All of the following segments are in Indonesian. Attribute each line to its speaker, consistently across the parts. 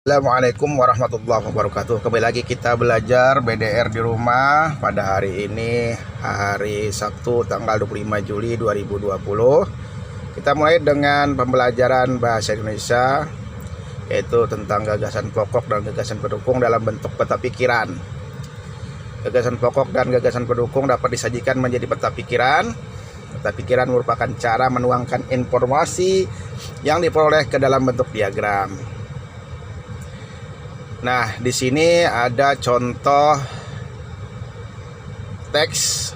Speaker 1: Assalamualaikum warahmatullahi wabarakatuh. Kembali lagi kita belajar BDR di rumah pada hari ini, hari Sabtu tanggal 25 Juli 2020. Kita mulai dengan pembelajaran bahasa Indonesia, yaitu tentang gagasan pokok dan gagasan pendukung dalam bentuk peta pikiran. Gagasan pokok dan gagasan pendukung dapat disajikan menjadi peta pikiran. Peta pikiran merupakan cara menuangkan informasi yang diperoleh ke dalam bentuk diagram. Nah, di sini ada contoh teks,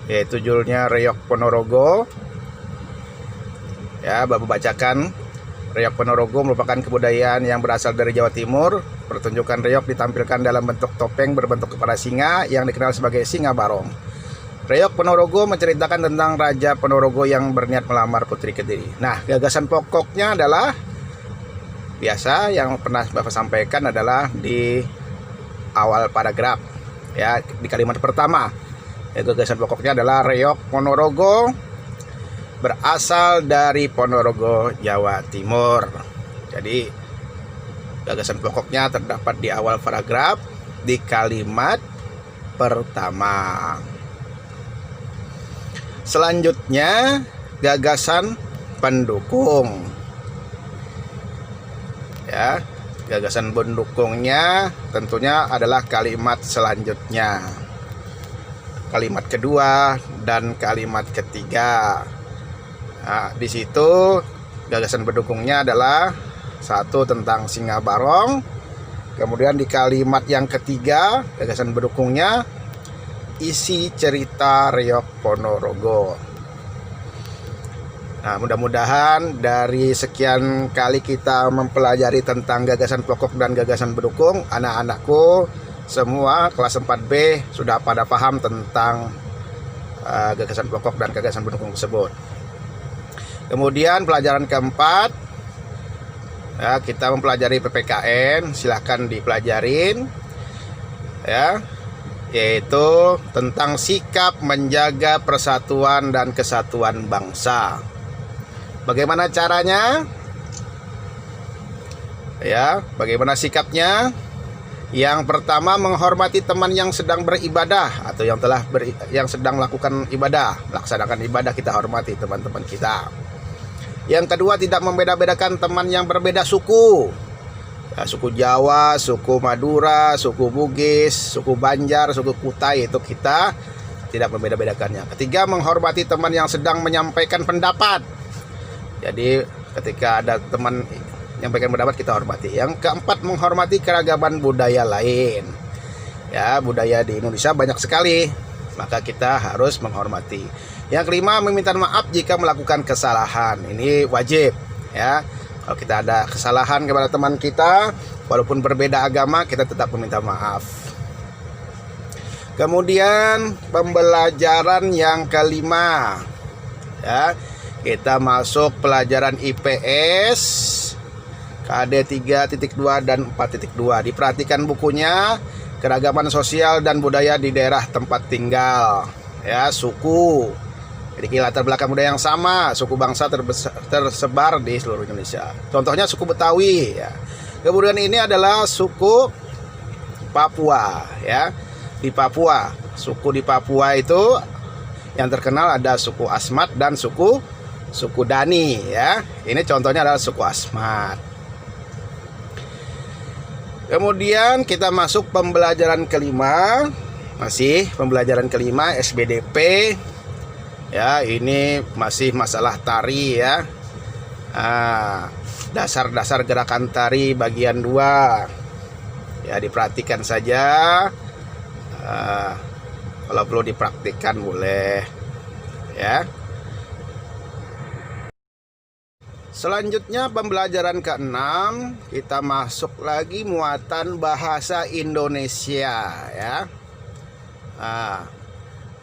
Speaker 1: yaitu judulnya Reog Ponorogo. Ya, Bapak bacakan. Reog Ponorogo merupakan kebudayaan yang berasal dari Jawa Timur. Pertunjukan reog ditampilkan dalam bentuk topeng berbentuk kepala singa yang dikenal sebagai singa barong. Reog Ponorogo menceritakan tentang Raja Ponorogo yang berniat melamar Putri Kediri. Nah, gagasan pokoknya adalah biasa yang pernah Bapak sampaikan adalah di awal paragraf, ya, di kalimat pertama. Gagasan pokoknya adalah Reog Ponorogo berasal dari Ponorogo, Jawa Timur. Jadi gagasan pokoknya terdapat di awal paragraf di kalimat pertama. Selanjutnya gagasan pendukung. Ya, gagasan pendukungnya tentunya adalah kalimat selanjutnya, kalimat kedua dan kalimat ketiga. Nah, di situ gagasan pendukungnya adalah satu tentang singa barong. Kemudian di kalimat yang ketiga, gagasan pendukungnya isi cerita Reog Ponorogo. Nah, mudah-mudahan dari sekian kali kita mempelajari tentang gagasan pokok dan gagasan pendukung, anak-anakku semua kelas 4B sudah pada paham tentang gagasan pokok dan gagasan pendukung tersebut. Kemudian pelajaran keempat, ya, kita mempelajari PPKN, silahkan dipelajarin, ya, yaitu tentang sikap menjaga persatuan dan kesatuan bangsa. Bagaimana caranya? Ya, bagaimana sikapnya? Yang pertama, menghormati teman yang sedang beribadah atau yang sedang melakukan ibadah, melaksanakan ibadah, kita hormati teman-teman kita. Yang kedua, tidak membeda-bedakan teman yang berbeda suku. Ya, suku Jawa, suku Madura, suku Bugis, suku Banjar, suku Kutai, itu kita tidak membeda-bedakannya. Ketiga, menghormati teman yang sedang menyampaikan pendapat. Jadi ketika ada teman menyampaikan pendapat, kita hormati. Yang keempat, menghormati keragaman budaya lain. Ya, budaya di Indonesia banyak sekali, maka kita harus menghormati. Yang kelima, meminta maaf jika melakukan kesalahan. Ini wajib, ya. Kalau kita ada kesalahan kepada teman kita, walaupun berbeda agama, kita tetap meminta maaf. Kemudian pembelajaran yang kelima, ya, kita masuk pelajaran IPS KD 3.2 dan 4.2. Diperhatikan bukunya, keragaman sosial dan budaya di daerah tempat tinggal, ya, suku. Jadi latar belakang budaya yang sama, suku bangsa tersebar di seluruh Indonesia. Contohnya suku Betawi, ya. Kemudian ini adalah suku Papua, ya. Di Papua, suku di Papua itu yang terkenal ada suku Asmat dan suku Dani, ya. Ini contohnya adalah suku Asmat. Kemudian kita masuk pembelajaran kelima, masih pembelajaran kelima SBDP. Ya, ini masih masalah tari, ya. Dasar-dasar gerakan tari bagian 2. Ya, diperhatikan saja. Kalau perlu dipraktikkan boleh, ya. Selanjutnya pembelajaran ke-6, kita masuk lagi muatan bahasa Indonesia, ya.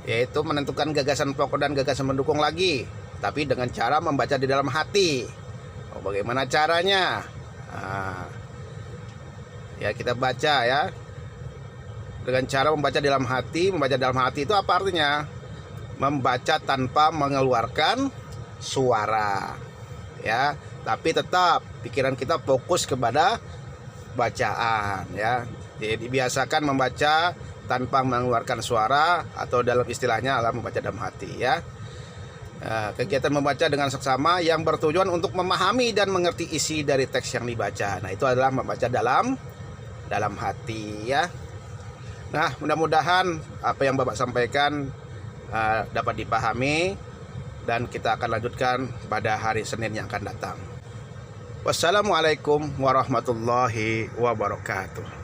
Speaker 1: Yaitu menentukan gagasan pokok dan gagasan pendukung lagi, tapi dengan cara membaca di dalam hati. Bagaimana caranya? Ya, kita baca, ya, dengan cara membaca di dalam hati. Membaca dalam hati itu apa artinya? Membaca tanpa mengeluarkan suara, ya, tapi tetap pikiran kita fokus kepada bacaan ya. Dibiasakan membaca tanpa mengeluarkan suara atau dalam istilahnya adalah membaca dalam hati ya. Kegiatan membaca dengan seksama yang bertujuan untuk memahami dan mengerti isi dari teks yang dibaca. Nah, itu adalah membaca dalam hati ya. Nah, mudah-mudahan apa yang Bapak sampaikan dapat dipahami dan kita akan lanjutkan pada hari Senin yang akan datang. Wassalamualaikum warahmatullahi wabarakatuh.